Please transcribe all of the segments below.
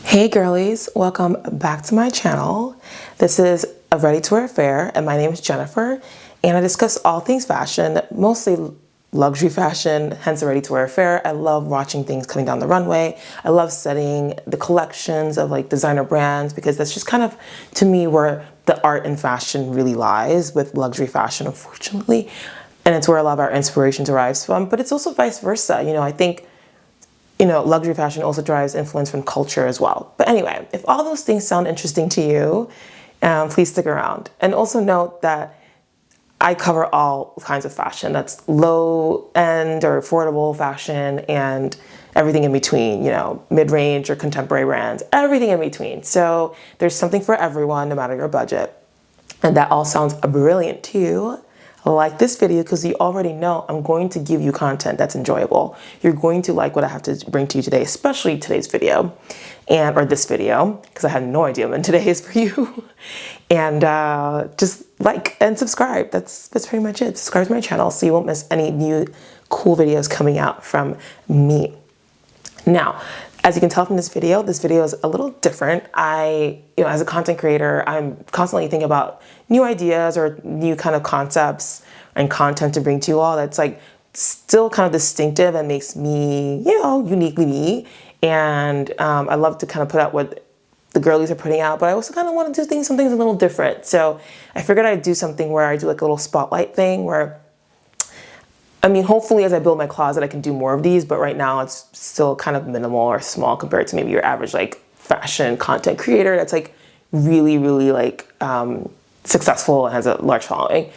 Hey girlies, welcome back to my channel. This is a ready-to-wear affair and my name is Jennifer and I discuss all things fashion, mostly luxury fashion, hence a ready-to-wear affair. I love watching things coming down the runway. I love studying the collections of like designer brands because that's just kind of, to me, where the art in fashion really lies with luxury fashion, unfortunately. And it's where a lot of our inspiration derives from, but it's also vice versa. You know, I think luxury fashion also drives influence from culture as well. But anyway, if all those things sound interesting to you, please stick around. And also note that I cover all kinds of fashion. That's low end or affordable fashion and everything in between, mid-range or contemporary brands, everything in between. So there's something for everyone, no matter your budget. And that all sounds brilliant to you. Like this video because you already know I'm going to give you content that's enjoyable. You're going to like what I have to bring to you today, especially today's video or this video, because I had no idea when today is for you. And just like and subscribe. That's pretty much it. Subscribe to my channel so you won't miss any new cool videos coming out from me. Now, as you can tell from this video is a little different. As a content creator, I'm constantly thinking about new ideas or new kind of concepts and content to bring to you all that's like still kind of distinctive and makes me, uniquely me. And I love to kind of put out what the girlies are putting out, but I also kind of want to do something a little different. So I figured I'd do something where I do like a little spotlight thing where hopefully as I build my closet, I can do more of these, but right now it's still kind of minimal or small compared to maybe your average like fashion content creator that's like really, really like successful and has a large following.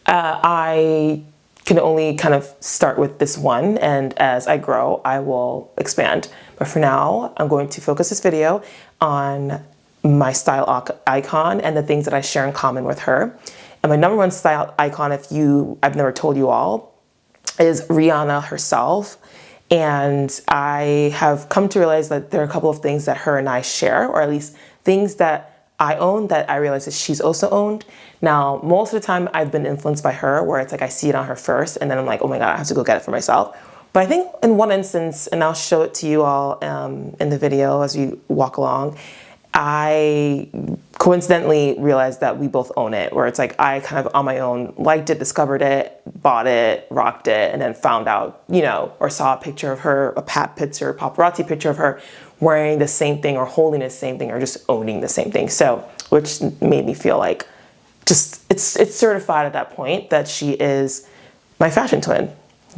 I can only kind of start with this one, and as I grow, I will expand. But for now, I'm going to focus this video on my style icon and the things that I share in common with her. And my number one style icon, I've never told you all, is Rihanna herself. And I have come to realize that there are a couple of things that her and I share, or at least things that I own that I realize that she's also owned. Now, most of the time I've been influenced by her, where it's like I see it on her first and then I'm like, oh my God, I have to go get it for myself. But I think in one instance, and I'll show it to you all in the video as we walk along, I coincidentally realized that we both own it, where it's like I kind of on my own liked it, discovered it, bought it, rocked it, and then found out, or saw a picture of her, a paparazzi picture of her wearing the same thing or holding the same thing or just owning the same thing. So, which made me feel like it's certified at that point that she is my fashion twin.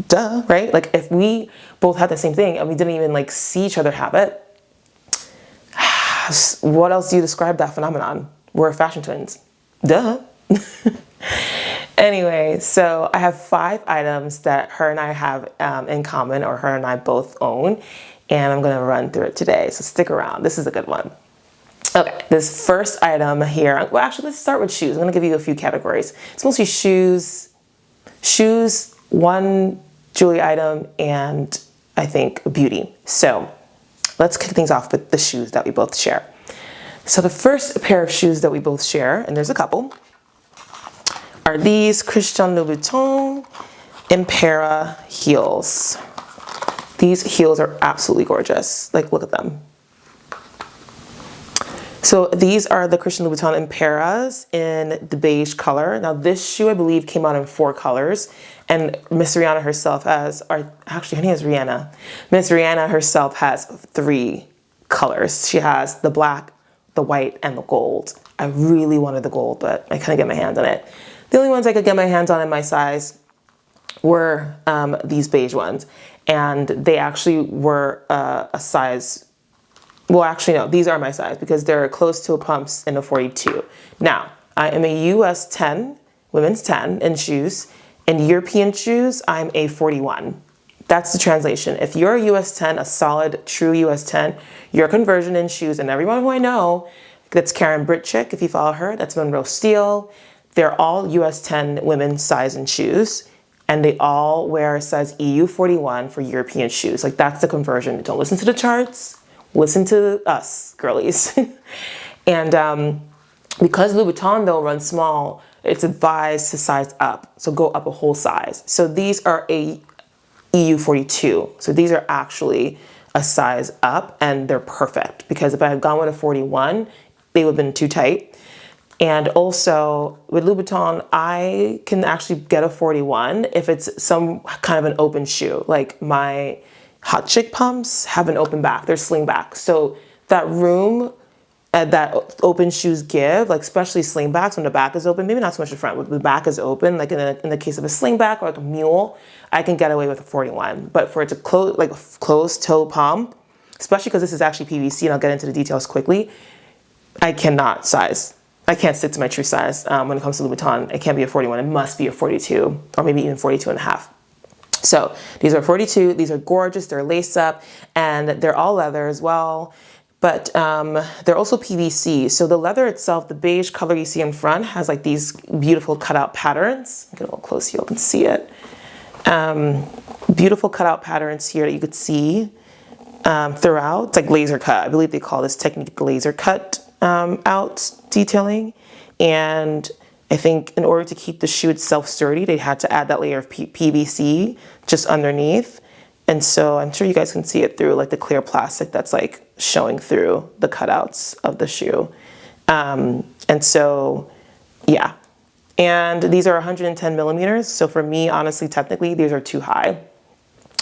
Duh, right? Like if we both had the same thing and we didn't even like see each other have it, what else do you describe that phenomenon? We're fashion twins. Duh. Anyway, so I have 5 items that her and I have in common, or her and I both own, and I'm going to run through it today. So stick around. This is a good one. Okay, this first item here, well, actually, let's start with shoes. I'm going to give you a few categories. It's mostly shoes, one jewelry item, and I think beauty. So let's kick things off with the shoes that we both share. So the first pair of shoes that we both share, and there's a couple, are these Christian Louboutin Impera heels. These heels are absolutely gorgeous. Like, look at them. So these are the Christian Louboutin Imperas in the beige color. Now this shoe, I believe, came out in 4 colors. And Miss Rihanna herself actually her name is Rihanna. Miss Rihanna herself has 3 colors. She has the black, the white, and the gold. I really wanted the gold, but I couldn't get my hands on it. The only ones I could get my hands on in my size were these beige ones. And they actually were a size, well, actually, no, these are my size because they're close to a pumps in a 42. Now, I am a US 10, women's 10 in shoes. In European shoes, I'm a 41. That's the translation. If you're a US 10, a solid, true US 10, your conversion in shoes, and everyone who I know, that's Karen Britchick, if you follow her, that's Monroe Steele. They're all US 10 women's size in shoes. And they all wear a size EU 41 for European shoes. Like, that's the conversion. Don't listen to the charts. Listen to us, girlies. And because Louboutin, though, runs small, it's advised to size up. So go up a whole size. So these are a EU 42. So these are actually a size up, and they're perfect, because if I had gone with a 41, they would have been too tight. And also with Louboutin, I can actually get a 41 if it's some kind of an open shoe. Like my Hot Chick pumps have an open back, they're sling back. So that room that open shoes give, like especially slingbacks when the back is open, maybe not so much the front, but the back is open, like in the case of a slingback or like a mule, I can get away with a 41. But for it to close, like a closed toe pump, especially because this is actually PVC, and I'll get into the details quickly, I cannot size. I can't stick to my true size when it comes to Louboutin. It can't be a 41, it must be a 42, or maybe even 42 and a half. So these are 42, these are gorgeous, they're lace up, and they're all leather as well. But they're also PVC. So the leather itself, the beige color you see in front, has like these beautiful cutout patterns. Get a little close so you can see it. Beautiful cutout patterns here that you could see throughout. It's like laser cut. I believe they call this technique laser cut out detailing. And I think in order to keep the shoe itself sturdy, they had to add that layer of PVC just underneath. And so I'm sure you guys can see it through like the clear plastic that's like showing through the cutouts of the shoe. And so, yeah. And these are 110 millimeters. So for me, honestly, technically, these are too high,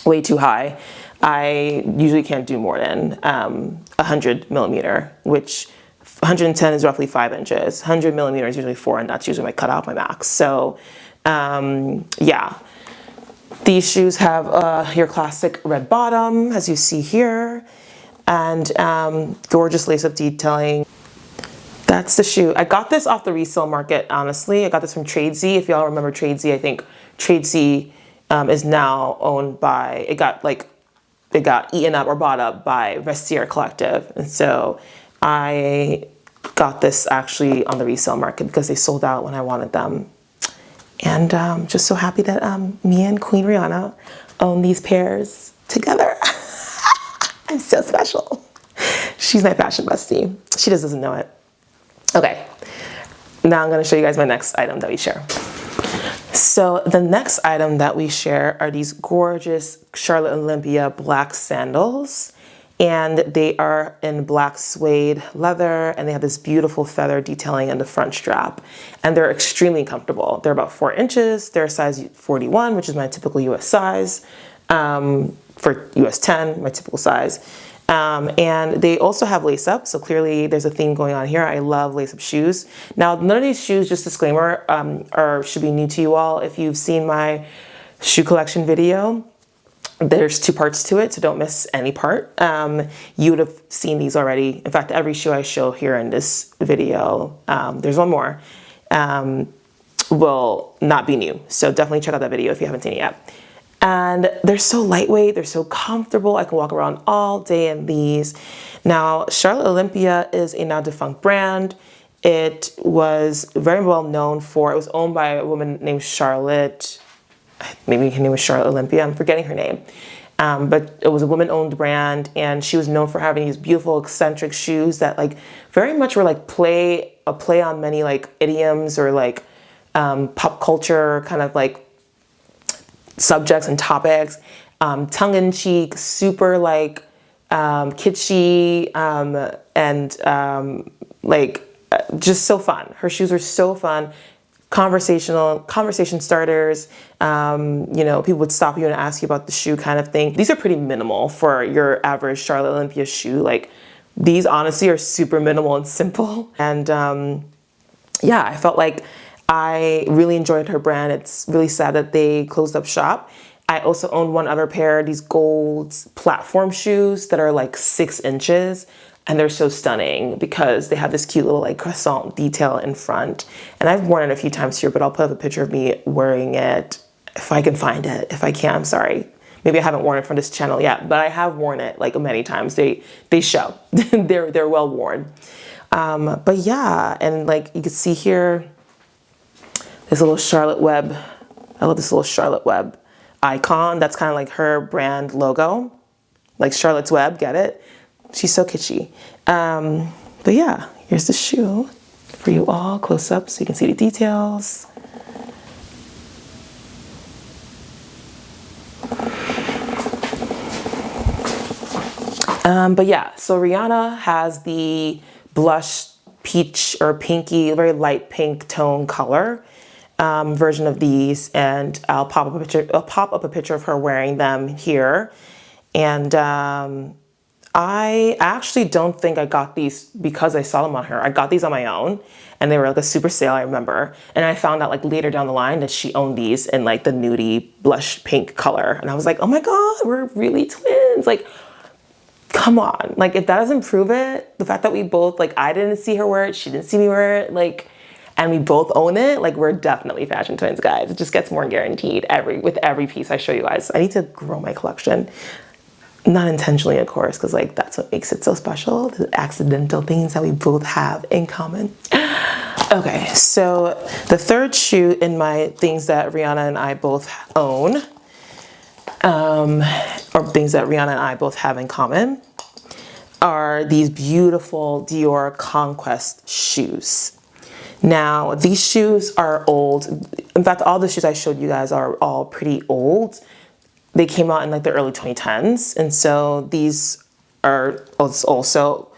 way too high. I usually can't do more than 100 millimeter, which 110 is roughly 5 inches. 100 millimeters is usually 4, and that's usually my cutout, my max. So, yeah. These shoes have your classic red bottom, as you see here, and gorgeous lace-up detailing. That's the shoe. I got this off the resale market, honestly. I got this from Tradesy. If y'all remember Tradesy, I think Tradesy is now owned by, it got eaten up or bought up by Vestiaire Collective. And so I got this actually on the resale market because they sold out when I wanted them. And just so happy that me and Queen Rihanna own these pairs together. I'm so special. She's my fashion bestie. She just doesn't know it. Okay, now I'm gonna show you guys my next item that we share. So the next item that we share are these gorgeous Charlotte Olympia black sandals. And they are in black suede leather, and they have this beautiful feather detailing in the front strap. And they're extremely comfortable. They're about 4 inches. They're a size 41, which is my typical US size, for US 10, my typical size. And they also have lace up, so clearly there's a theme going on here. I love lace up shoes. Now, none of these shoes, just disclaimer, should be new to you all. If you've seen my shoe collection video, there's 2 parts to it, so don't miss any part. You would have seen these already. In fact, every shoe I show here in this video, there's one more, will not be new. So definitely check out that video if you haven't seen it yet. And they're so lightweight, they're so comfortable. I can walk around all day in these. Now, Charlotte Olympia is a now defunct brand. It was very well known for, it was owned by a woman named Charlotte, maybe her name was Charlotte Olympia, I'm forgetting her name. But it was a woman-owned brand, and she was known for having these beautiful eccentric shoes that like very much were like a play on many like idioms or like pop culture kind of like subjects and topics, tongue-in-cheek, super like kitschy, and like just so fun. Her shoes were so fun. Conversation starters, you know, people would stop you and ask you about the shoe kind of thing. These are pretty minimal for your average Charlotte Olympia shoe. Like these honestly are super minimal and simple. And yeah, I felt like I really enjoyed her brand. It's really sad that they closed up shop. I also own one other pair, these gold platform shoes that are like 6 inches. And they're so stunning because they have this cute little like croissant detail in front. And I've worn it a few times here, but I'll put up a picture of me wearing it if I can find it. If I can, I'm sorry. Maybe I haven't worn it for this channel yet, but I have worn it like many times. They show. they're well worn. But yeah, and like you can see here, this little Charlotte Web. I love this little Charlotte Web icon. That's kind of like her brand logo, like Charlotte's Web. Get it? She's so kitschy. But yeah, here's the shoe for you all close up so you can see the details. But yeah, so Rihanna has the blush peach or pinky, very light pink tone color version of these, and I'll pop up a picture of her wearing them here. And I actually don't think I got these because I saw them on her. I got these on my own, and they were like a super sale, I remember. And I found out like later down the line that she owned these in like the nudie blush pink color. And I was like, oh my God, we're really twins. Like, come on. Like, if that doesn't prove it, the fact that we both, like, I didn't see her wear it, she didn't see me wear it, like, and we both own it, like, we're definitely fashion twins, guys. It just gets more guaranteed with every piece I show you guys. I need to grow my collection. Not intentionally, of course, because like that's what makes it so special, the accidental things that we both have in common. Okay, so the third shoe in my things that Rihanna and I both own, or things that Rihanna and I both have in common, are these beautiful Dio Conquest shoes. Now, these shoes are old. In fact, all the shoes I showed you guys are all pretty old. They came out in like the early 2010s. And so these are also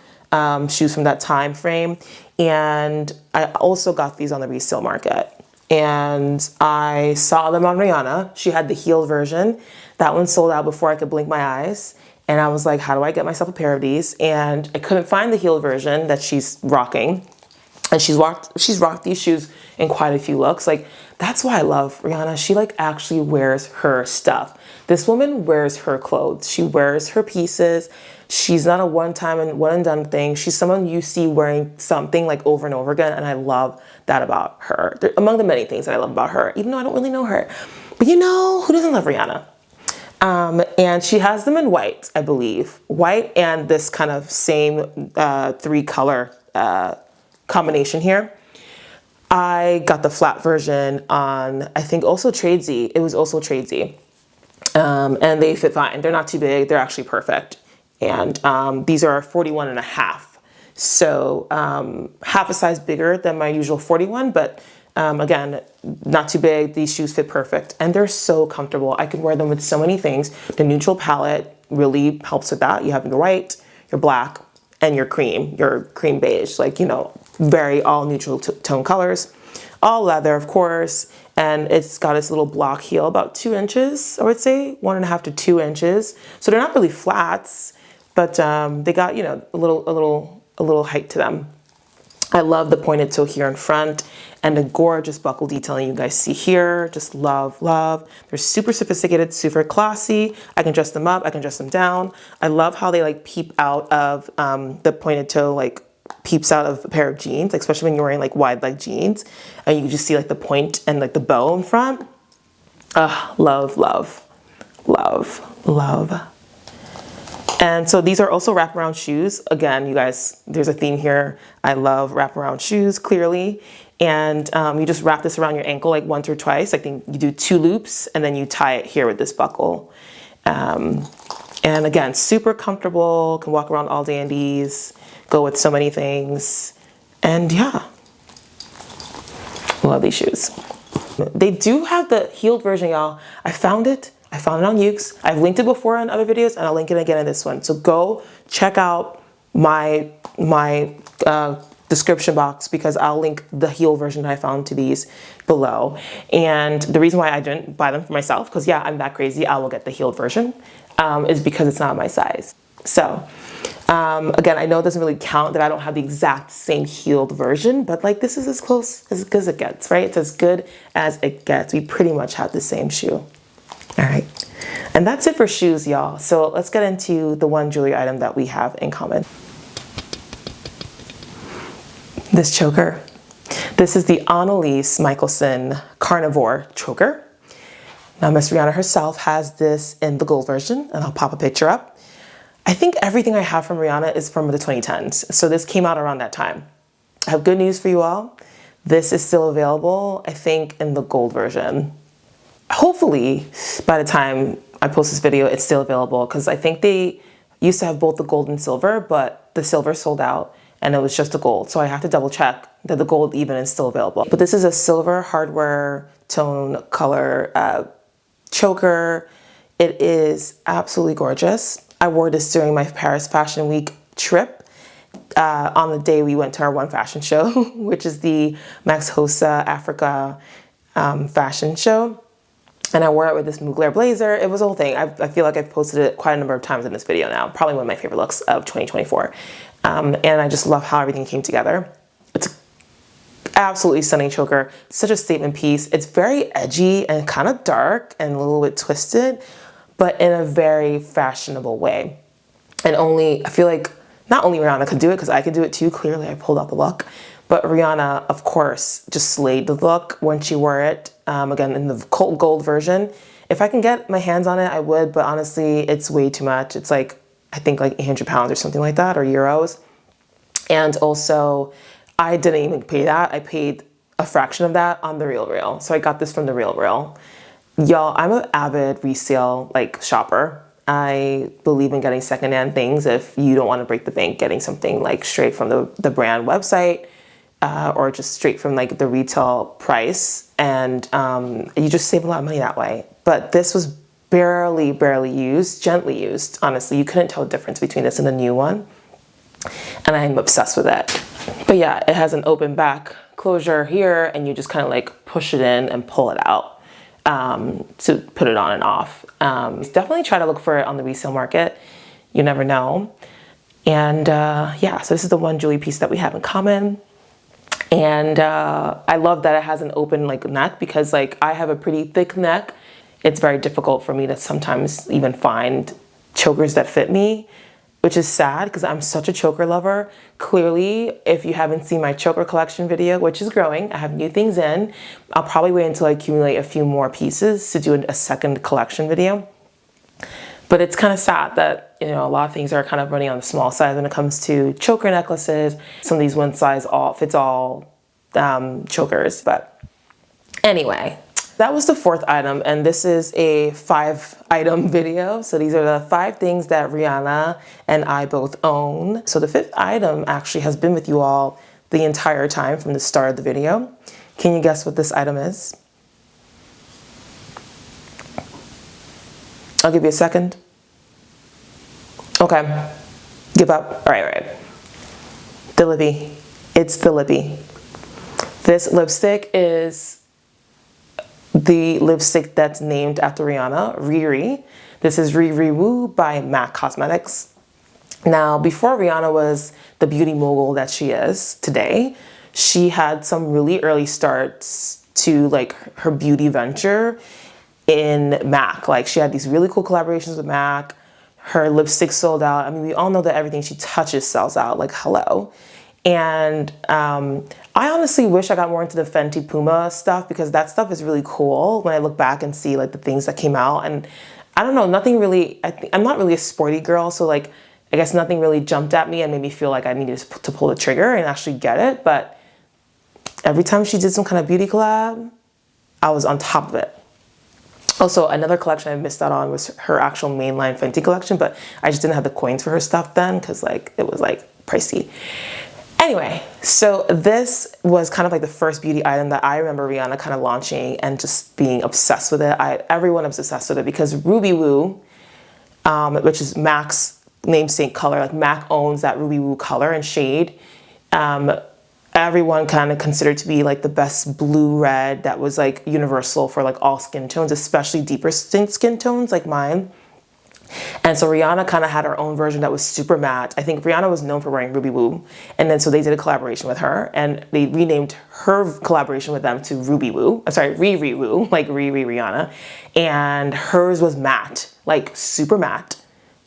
shoes from that time frame. And I also got these on the resale market. And I saw them on Rihanna. She had the heeled version. That one sold out before I could blink my eyes. And I was like, how do I get myself a pair of these? And I couldn't find the heeled version that she's rocking. And she's rocked these shoes in quite a few looks. Like, that's why I love Rihanna. She like actually wears her stuff. This woman wears her clothes. She wears her pieces. She's not a one-time and one-and-done thing. She's someone you see wearing something like over and over again. And I love that about her. Among the many things that I love about her, even though I don't really know her. But you know, who doesn't love Rihanna? And she has them in white, I believe. White and this kind of same three color combination here. I got the flat version on, I think also Tradesy. It was also Tradesy. And they fit fine. They're not too big. They're actually perfect. And these are 41 and a half. So half a size bigger than my usual 41, but again, not too big. These shoes fit perfect and they're so comfortable. I can wear them with so many things. The neutral palette really helps with that. You have your white, your black, and your cream beige, like, you know, very all neutral tone colors, all leather, of course. And it's got this little block heel, about 2 inches, I would say 1.5 to 2 inches. So they're not really flats, but they got, you know, a little height to them. I love the pointed toe here in front and the gorgeous buckle detailing you guys see here. Just love, love. They're super sophisticated, super classy. I can dress them up, I can dress them down. I love how they like peep out of the pointed toe, like peeps out of a pair of jeans, like, especially when you're wearing like wide leg jeans and you just see like the point and like the bow in front. Love, love, love, love. And so these are also wraparound shoes. Again, you guys, there's a theme here. I love wraparound shoes, clearly. And you just wrap this around your ankle like once or twice. I think you do 2 loops and then you tie it here with this buckle. And again, super comfortable, can walk around all day in these, go with so many things. And yeah, love these shoes. They do have the heeled version, y'all. I found it on Yoox. I've linked it before in other videos and I'll link it again in this one. So go check out my description box because I'll link the heel version that I found to these below. And the reason why I didn't buy them for myself, because yeah, I'm that crazy, I will get the heeled version, is because it's not my size. So again, I know it doesn't really count that I don't have the exact same heeled version, but like this is as close as good as it gets, right? It's as good as it gets. We pretty much have the same shoe. All right, and that's it for shoes, y'all. So let's get into the one jewelry item that we have in common. This choker. This is the Anneliese Michaelson Carnivore choker. Now, Miss Rihanna herself has this in the gold version, and I'll pop a picture up. I think everything I have from Rihanna is from the 2010s, so this came out around that time. I have good news for you all. This is still available, I think, in the gold version. Hopefully, by the time I post this video, it's still available because I think they used to have both the gold and silver, but the silver sold out and it was just the gold. So I have to double check that the gold even is still available. But this is a silver hardware tone color choker. It is absolutely gorgeous. I wore this during my Paris Fashion Week trip on the day we went to our one fashion show, which is the Max Hosa Africa fashion show. And I wore it with this Mugler blazer. It was a whole thing. I feel like I've posted it quite a number of times in this video now. Probably one of my favorite looks of 2024. And I just love how everything came together. It's absolutely stunning choker. Such a statement piece. It's very edgy and kind of dark and a little bit twisted, but in a very fashionable way. And I feel like not only Rihanna could do it, because I could do it too. Clearly I pulled out the look. But Rihanna, of course, just slayed the look when she wore it. Again, in the cold gold version. If I can get my hands on it, I would. But honestly, it's way too much. It's like, I think like 800 pounds or something like that, or euros. And also, I didn't even pay that. I paid a fraction of that on the RiRi. So I got this from the RiRi. Y'all, I'm an avid resale shopper. I believe in getting secondhand things if you don't want to break the bank, getting something like straight from the brand website. Or just straight from like the retail price, and you just save a lot of money that way. But this was barely used, gently used. Honestly, you couldn't tell the difference between this and the new one, and I'm obsessed with it. But yeah, it has an open back closure here, and you just kind of like push it in and pull it out to put it on and off. Definitely try to look for it on the resale market. You never know. And yeah, so this is the one jewelry piece that we have in common. And I love that it has an open neck, because I have a pretty thick neck. It's very difficult for me to sometimes even find chokers that fit me, which is sad because I'm such a choker lover. Clearly, if you haven't seen my choker collection video, which is growing, I have new things in. I'll probably wait until I accumulate a few more pieces to do a second collection video. But it's kind of sad that, you know, a lot of things are kind of running on the small side when it comes to choker necklaces. Some of these one size fits all chokers. But anyway, that was the fourth item. And this is a 5-item video. So these are the 5 things that Rihanna and I both own. So the 5th item actually has been with you all the entire time from the start of the video. Can you guess what this item is? I'll give you a second. Okay, give up. All right. The lippy. It's the lippy. This lipstick is the lipstick that's named after Rihanna, RiRi. This is RiRi Woo by MAC Cosmetics. Now, before Rihanna was the beauty mogul that she is today, she had some really early starts to her beauty venture in MAC. She had these really cool collaborations with MAC. Her lipstick sold out. I mean, we all know that everything she touches sells out, hello. And I honestly wish I got more into the Fenty Puma stuff, because that stuff is really cool when I look back and see the things that came out. And I don't know, nothing really, I'm not really a sporty girl, so I guess nothing really jumped at me and made me feel like I needed to pull the trigger and actually get it. But every time she did some kind of beauty collab, I was on top of it. Also, another collection I missed out on was her actual mainline Fenty collection, but I just didn't have the coins for her stuff then, because it was pricey. Anyway, so this was kind of the first beauty item that I remember Rihanna kind of launching and just being obsessed with it. Everyone was obsessed with it because Ruby Woo, which is MAC's namesake color, MAC owns that Ruby Woo color and shade. Everyone kind of considered to be the best blue red that was universal for all skin tones, especially deeper skin tones like mine. And so Rihanna kind of had her own version that was super matte. I think Rihanna was known for wearing Ruby Woo, and then so they did a collaboration with her, and they renamed her collaboration with them to Ruby Woo. I'm sorry, RiRi Woo, RiRi Rihanna, and hers was matte, super matte,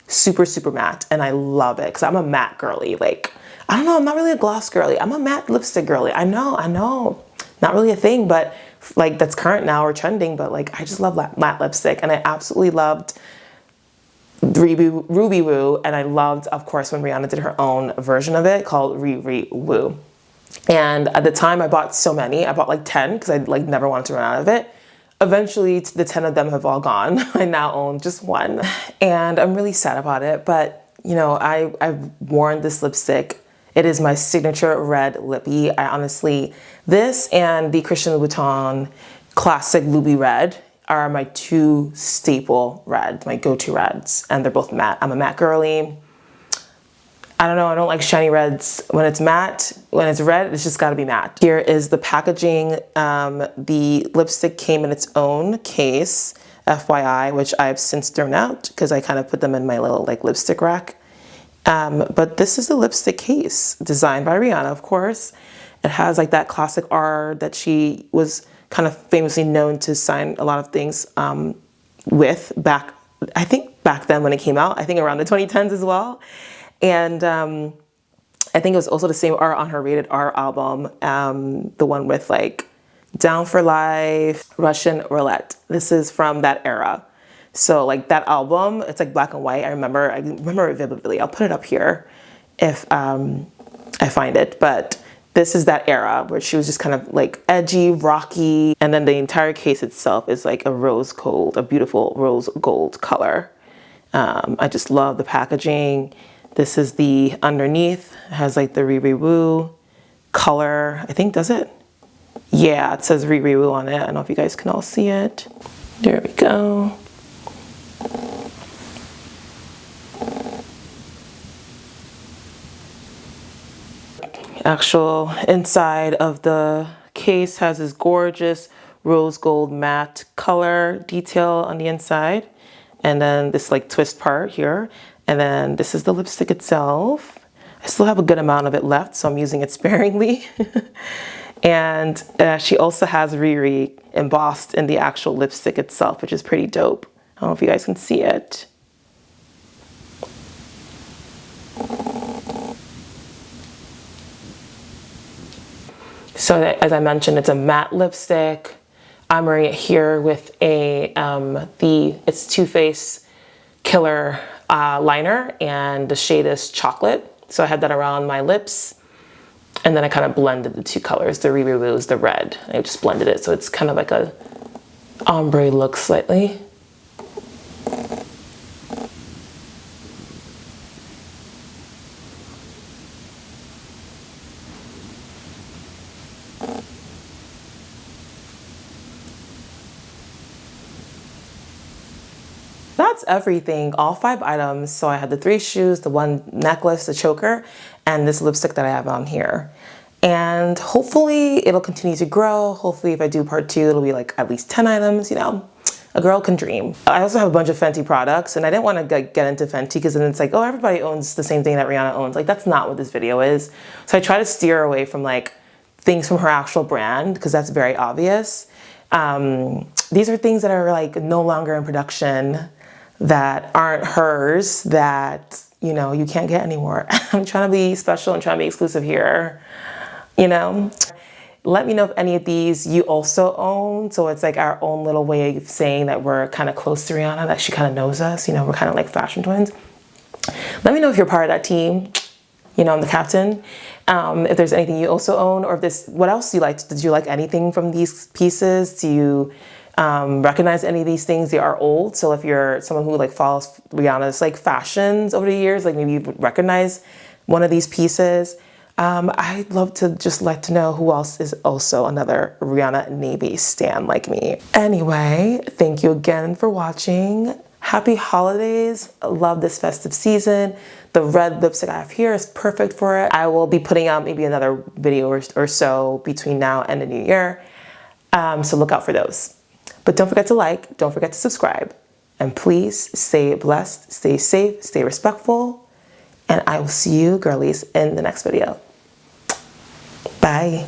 super matte, and I love it because I'm a matte girly. I don't know, I'm not really a gloss girly. I'm a matte lipstick girly. I know. Not really a thing, but that's current now or trending, but I just love matte lipstick. And I absolutely loved Ruby Woo. And I loved, of course, when Rihanna did her own version of it called RiRi Woo. And at the time I bought so many. I bought 10 because I never wanted to run out of it. Eventually the 10 of them have all gone. I now own just one. And I'm really sad about it. But, you know, I've worn this lipstick. It is my signature red lippy. I honestly, this and the Christian Louboutin classic Louis Red are my two staple reds, my go-to reds, and they're both matte. I'm a matte girly. I don't know, I don't like shiny reds. When it's matte, when it's red, it's just gotta be matte. Here is the packaging. The lipstick came in its own case, FYI, which I've since thrown out because I kind of put them in my little like lipstick rack. But this is the lipstick case, designed by Rihanna, of course. It has like that classic R that she was kind of famously known to sign a lot of things with I think back then when it came out, I think around the 2010s as well. And I think it was also the same R on her Rated R album, the one with like Down for Life, Russian Roulette. This is from that era. So like that album, it's like black and white. I remember it vividly. I'll put it up here if I find it. But this is that era where she was just kind of like edgy, rocky. And then the entire case itself is like a rose gold, a beautiful rose gold color. I just love the packaging. This is the underneath. It has like the RiRi Woo color. I think, does it? Yeah, it says RiRi Woo on it. I don't know if you guys can all see it. There we go. Actual inside of the case has this gorgeous rose gold matte color detail on the inside. And then this like twist part here. And then this is the lipstick itself. I still have a good amount of it left, so I'm using it sparingly. And she also has RiRi embossed in the actual lipstick itself, which is pretty dope. I don't know if you guys can see it. So as I mentioned, it's a matte lipstick. I'm wearing it here with a it's Too Faced Killer liner, and the shade is chocolate. So I had that around my lips, and then I kind of blended the two colors. The RiRi Woo is the red. I just blended it so it's kind of like a ombre look slightly. That's everything, all 5 items. So I had the 3 shoes, the 1 necklace, the choker, and this lipstick that I have on here. And hopefully it'll continue to grow. Hopefully if I do part 2, it'll be like at least 10 items, you know. A girl can dream. I also have a bunch of Fenty products, and I didn't want to get into Fenty because then it's like, oh, everybody owns the same thing that Rihanna owns. Like, that's not what this video is. So I try to steer away from like things from her actual brand because that's very obvious. These are things that are like no longer in production, that aren't hers, that, you know, you can't get anymore. I'm trying to be special and trying to be exclusive here, you know? Let me know if any of these you also own. So it's like our own little way of saying that we're kind of close to Rihanna, that she kind of knows us, you know, we're kind of like fashion twins. Let me know if you're part of that team. You know, I'm the captain. If there's anything you also own, or if this, what else do you like? Did you like anything from these pieces? Do you recognize any of these things? They are old. So if you're someone who like follows Rihanna's like fashions over the years, like maybe you would recognize one of these pieces. I'd love to just like to know who else is also another Rihanna Navy stan like me. Anyway, thank you again for watching. Happy holidays. I love this festive season. The red lipstick I have here is perfect for it. I will be putting out maybe another video or so between now and the new year. So look out for those. But don't forget to like, don't forget to subscribe. And please stay blessed, stay safe, stay respectful. And I will see you girlies in the next video. Bye.